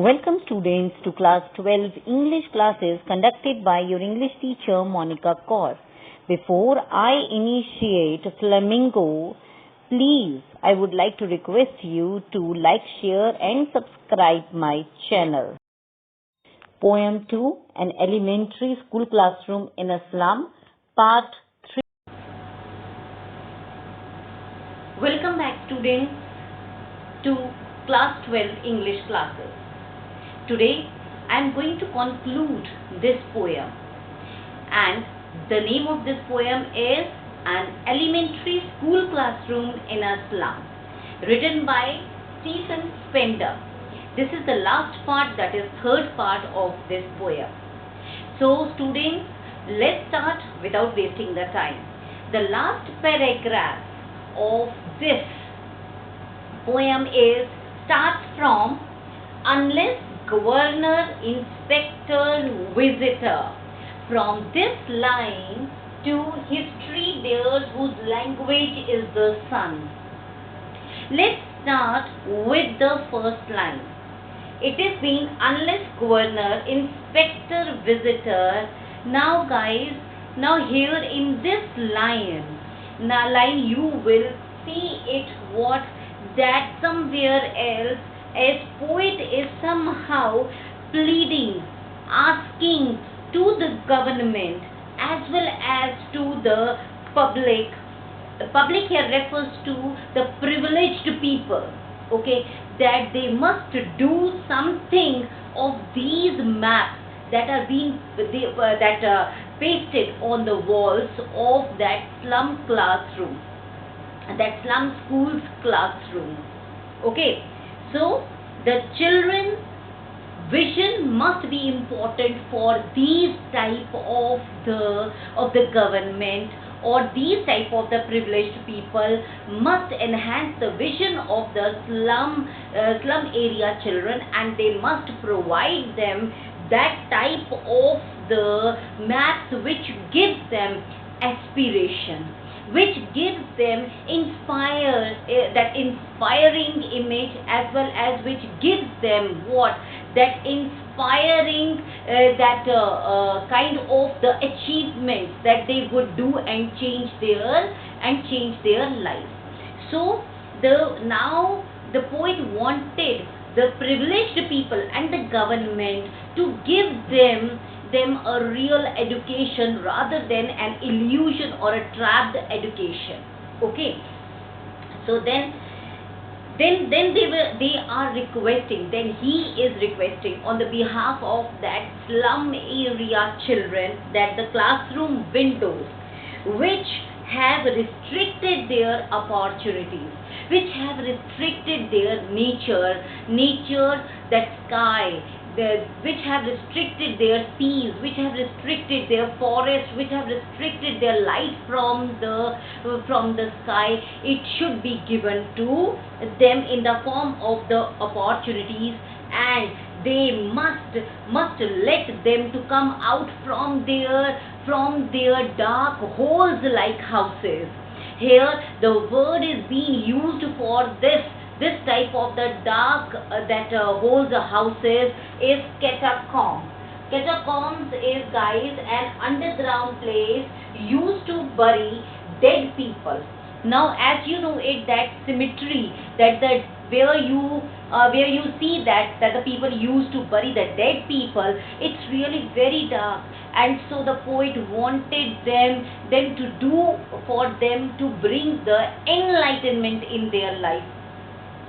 Welcome students to class 12 English classes conducted by your English teacher Monica Kaur. Before I initiate Flamingo, please I would like to request you to like, share and subscribe my channel. Poem 2, An Elementary School Classroom in a Slum, Part 3. Welcome back students to class 12 English classes. Today I am going to conclude this poem, and the name of this poem is An Elementary School Classroom in a Slum, written by Stephen Spender. This is the last part, that is third part of this poem. So students, let's start without wasting the time. The last paragraph of this poem starts from unless governor, inspector, visitor. From this line to history theirs whose language is the sun. Let's start with the first line. It is being unless governor, inspector, visitor. Now guys, here in this line you will see it what that somewhere else as poet is somehow pleading, asking to the government as well as to the public. The public here refers to the privileged people, okay, that they must do something of these maps that are being pasted on the walls of that slum classroom, that slum school's classroom, okay. So the children's vision must be important for these type of the government, or these type of the privileged people must enhance the vision of the slum area children, and they must provide them that type of the maps which gives them aspiration, which gives them that inspiring image, as well as which gives them that inspiring kind of the achievements that they would do and change their life. So now the poet wanted the privileged people and the government to give them a real education rather than an illusion or a trapped education, okay. So then they are requesting, then he is requesting on the behalf of that slum area children that the classroom windows which have restricted their opportunities, which have restricted their nature, that sky, which have restricted their seas, which have restricted their forests, which have restricted their light from the sky, it should be given to them in the form of the opportunities, and they must let them to come out from their dark holes like houses. Here the word is being used for this type of the dark holds the houses is catacomb. Catacombs is, guys, an underground place used to bury dead people. Now as you know it, that cemetery, where you see that the people used to bury the dead people, it's really very dark, and so the poet wanted them to do for them to bring the enlightenment in their life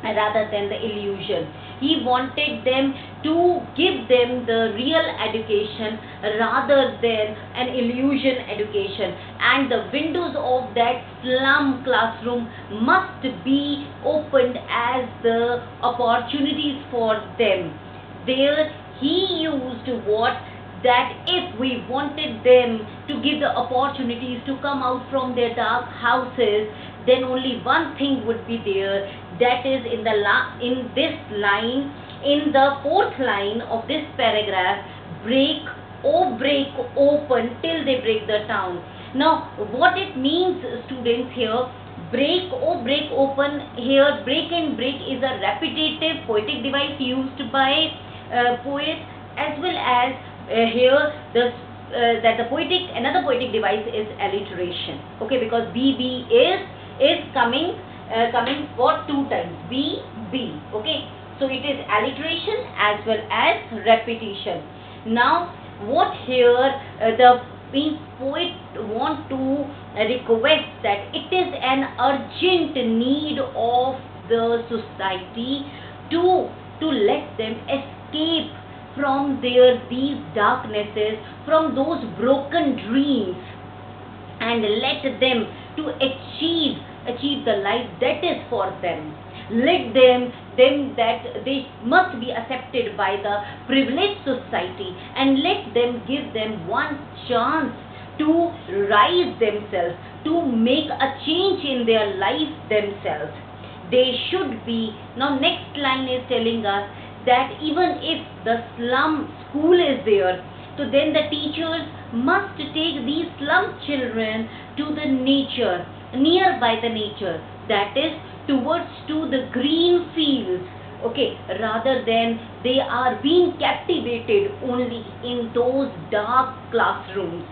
rather than the illusion. He wanted them to give them the real education rather than an illusion education, and the windows of that slum classroom must be opened as the opportunities for them. There he used that if we wanted them to give the opportunities to come out from their dark houses, then only one thing would be there, that is in this line, in the fourth line of this paragraph, break open till they break the town. Now what it means, students, here, break open, here break and break is a repetitive poetic device used by poet, as well as here the that the poetic, another poetic device is alliteration. Okay, because BB is coming for two times, B. Okay, so it is alliteration as well as repetition. Now what here the poet want to request that it is an urgent need of the society to let them escape from these darknesses, from those broken dreams, and let them to achieve the life that is for them. Let them that they must be accepted by the privileged society, and let them give them one chance to rise themselves, to make a change in their life themselves. They should be. Now next line is telling us that even if the slum school is there, so then the teachers must take these slum children to the nature, nearby the nature, that is towards to the green fields. Okay, rather than they are being captivated only in those dark classrooms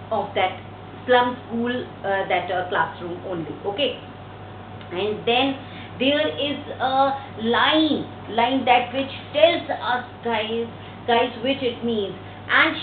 of that slum school, classroom only. Okay, and then there is a line that which tells us, guys, which it means, and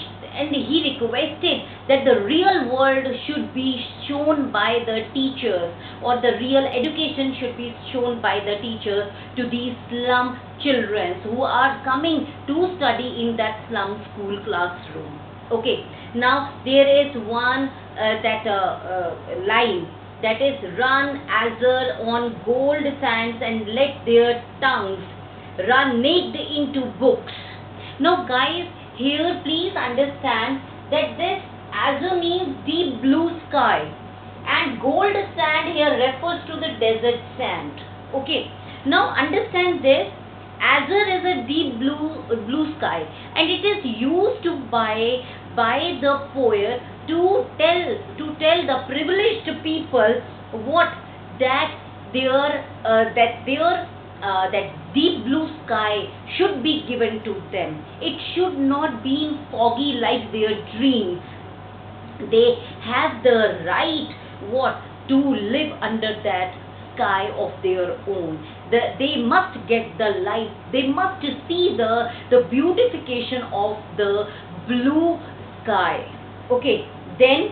he requested that the real world should be shown by the teachers, or the real education should be shown by the teachers to these slum children who are coming to study in that slum school classroom. Okay, now there is one line, that is, run azure on gold sands and let their tongues run naked into books. Now guys, here please understand that this azure means deep blue sky, and gold sand here refers to the desert sand. Okay, now understand this. Azure is a deep blue sky, and it is used by the poet to tell the privileged people what that deep blue sky should be given to them. It should not be foggy like their dreams. They have the right to live under that sky of their own. They must get the light. They must see the beautification of the blue sky. Okay, then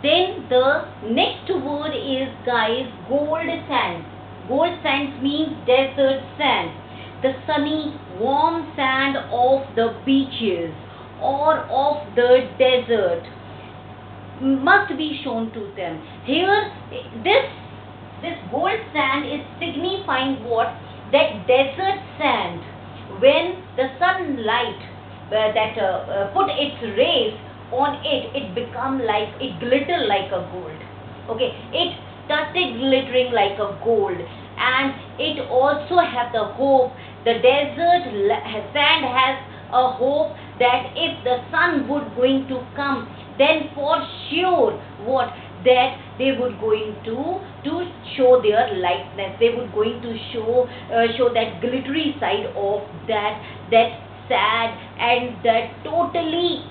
the next word is, guys, gold sand. Gold sand means desert sand, the sunny warm sand of the beaches or of the desert must be shown to them. Here this gold sand is signifying what? That desert sand, when the sunlight put its rays on it, it glitter like a gold. Okay, it started glittering like a gold, and it also have the hope. The desert sand has a hope that if the sun would going to come, then for sure that they would going to show their lightness. They would going to show that glittery side of that sad and that totally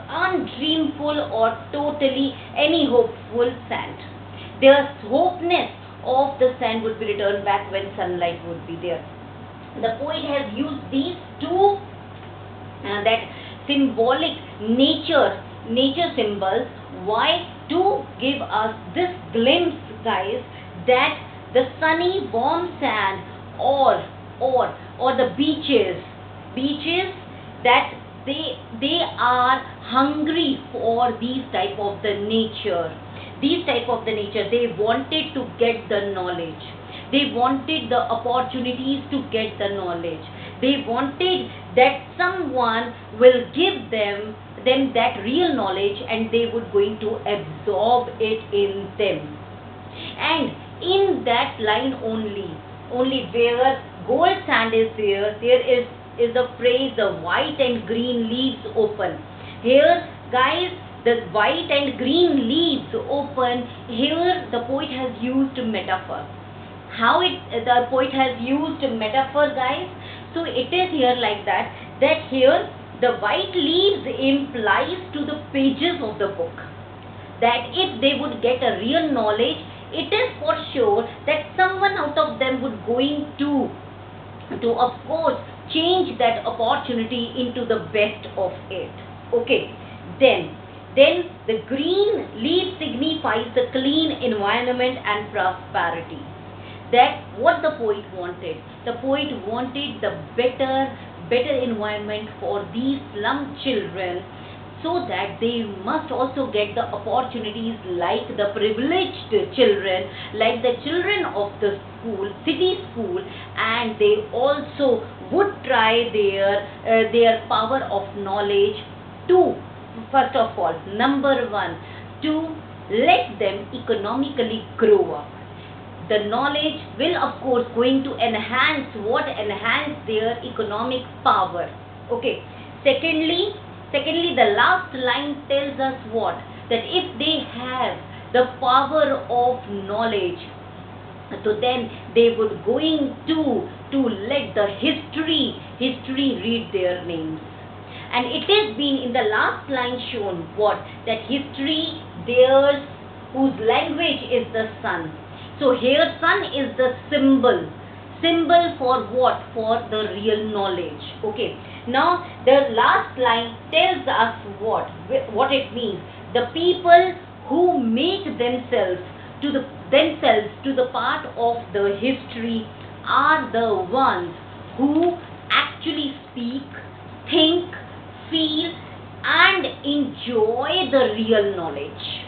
undreamful or totally any hopeful sand. The hopeness of the sand would be returned back when sunlight would be there. The poet has used these two that symbolic nature symbols. Why? To give us this glimpse, guys, that the sunny warm sand or the beaches that they are hungry for these type of the nature. They wanted to get the knowledge. They wanted the opportunities to get the knowledge. They wanted that someone will give them that real knowledge, and they would going to absorb it in them. And in that line only where gold sand is there is the phrase, the white and green leaves open. Here, guys, the white and green leaves open. Here the poet has used metaphor. How the poet has used metaphor, guys? So it is here like that, that here the white leaves implies to the pages of the book, that if they would get a real knowledge, it is for sure that someone out of them would going to of course change that opportunity into the best of it. Okay, then the green leaf signifies the clean environment and prosperity. That what the poet wanted. The poet wanted the better environment for these slum children, so that they must also get the opportunities like the privileged children, like the children of the school, city school, and they also would try their power of knowledge to, first of all, number one, to let them economically grow up. The knowledge will of course going to enhance their economic power. Okay, secondly the last line tells us what, that if they have the power of knowledge, so then they would going to let the history read their names. And it is been in the last line shown what, that history theirs whose language is the sun. So here sun is the symbol for what, for the real knowledge. Okay, now the last line tells us what it means. The people who make themselves to the part of the history are the ones who actually speak, think, feel and enjoy the real knowledge.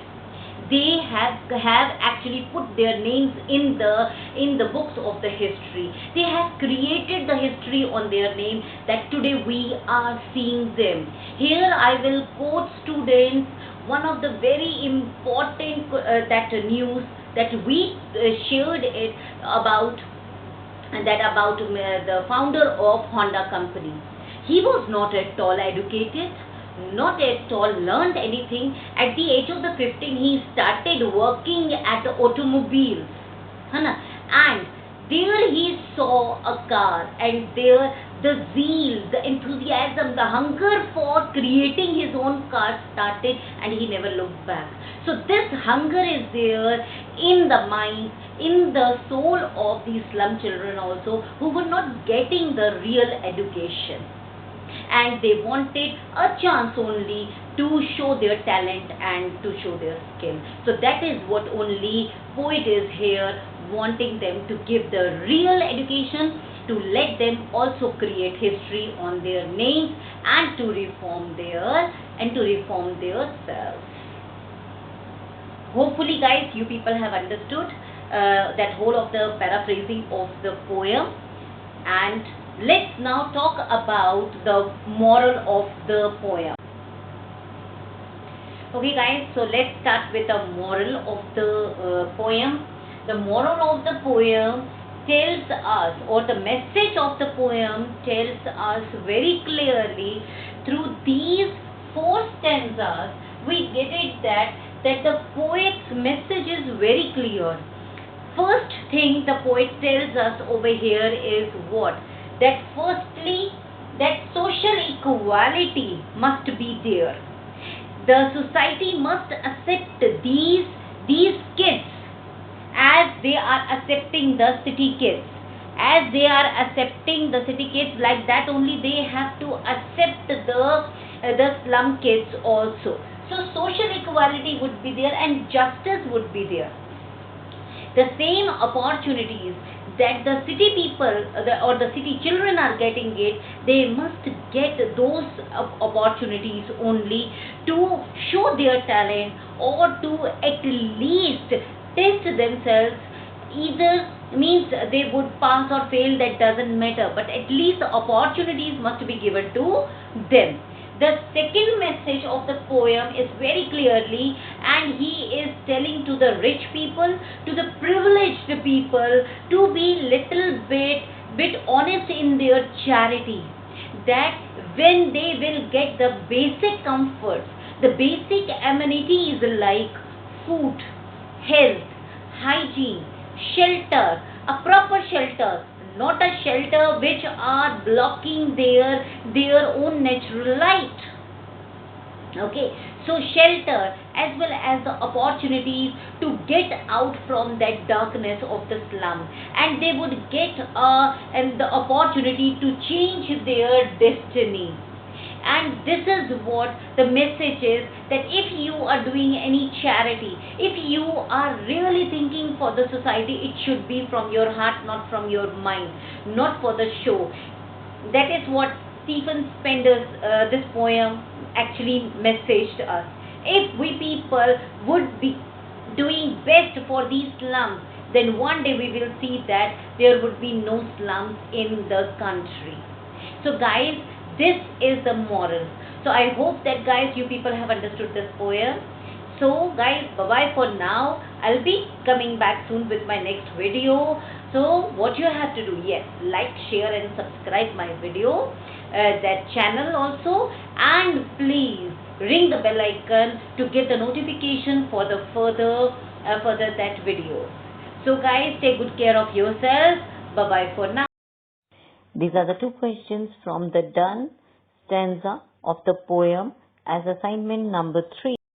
They have actually put their names in the books of the history. They have created the history on their name, that today we are seeing them. Here I will quote students one of the very important that news that we shared it about, the founder of Honda company. He was not at all educated, not at all learned anything. At the age of the 15, he started working at automobiles. And there he saw a car, and there the zeal, the enthusiasm, the hunger for creating his own car started, and he never looked back. So this hunger is there in the mind, in the soul of these slum children also, who were not getting the real education. And they wanted a chance only to show their talent and to show their skill. So that is what only poet is here, wanting them to give the real education, to let them also create history on their names and to reform themselves. Hopefully guys, you people have understood that whole of the paraphrasing of the poem. And let's now talk about the moral of the poem. Okay guys, so let's start with the moral of the poem. The moral of the poem tells us, or the message of the poem tells us very clearly through these 4 stanzas. We get it that the poet's message is very clear. First thing the poet tells us over here is what? That firstly, that social equality must be there. The society must accept these kids as they are accepting the city kids. As they are accepting the city kids, like that only they have to accept the slum kids also. So social equality would be there and justice would be there. The same opportunities that the city people or the city children are getting it, they must get those opportunities only to show their talent, or to at least test themselves. Either means they would pass or fail, that doesn't matter, but at least the opportunities must be given to them. The second message of the poem is very clearly, and he is telling to the rich people, to the privileged people, to be little bit honest in their charity. That when they will get the basic comforts, the basic amenities like food, health, hygiene, shelter, a proper shelter, not a shelter which are blocking their own natural light. Okay, so shelter as well as the opportunities to get out from that darkness of the slum, and they would get and the opportunity to change their destiny. And this is what the message is, that if you are doing any charity, if you are really thinking for the society, it should be from your heart, not from your mind, not for the show. That is what Stephen Spencer's this poem actually messaged us. If we people would be doing best for these slums, then one day we will see that there would be no slums in the country. So guys, this is the moral. So I hope that guys, you people have understood this poem. So guys, bye bye for now. I'll be coming back soon with my next video. So what you have to do, yes, like, share and subscribe my video, that channel also, and please ring the bell icon to get the notification for the further that videos. So guys, take good care of yourself. Bye bye for now. These are the two questions from the done stanza of the poem as assignment number 3.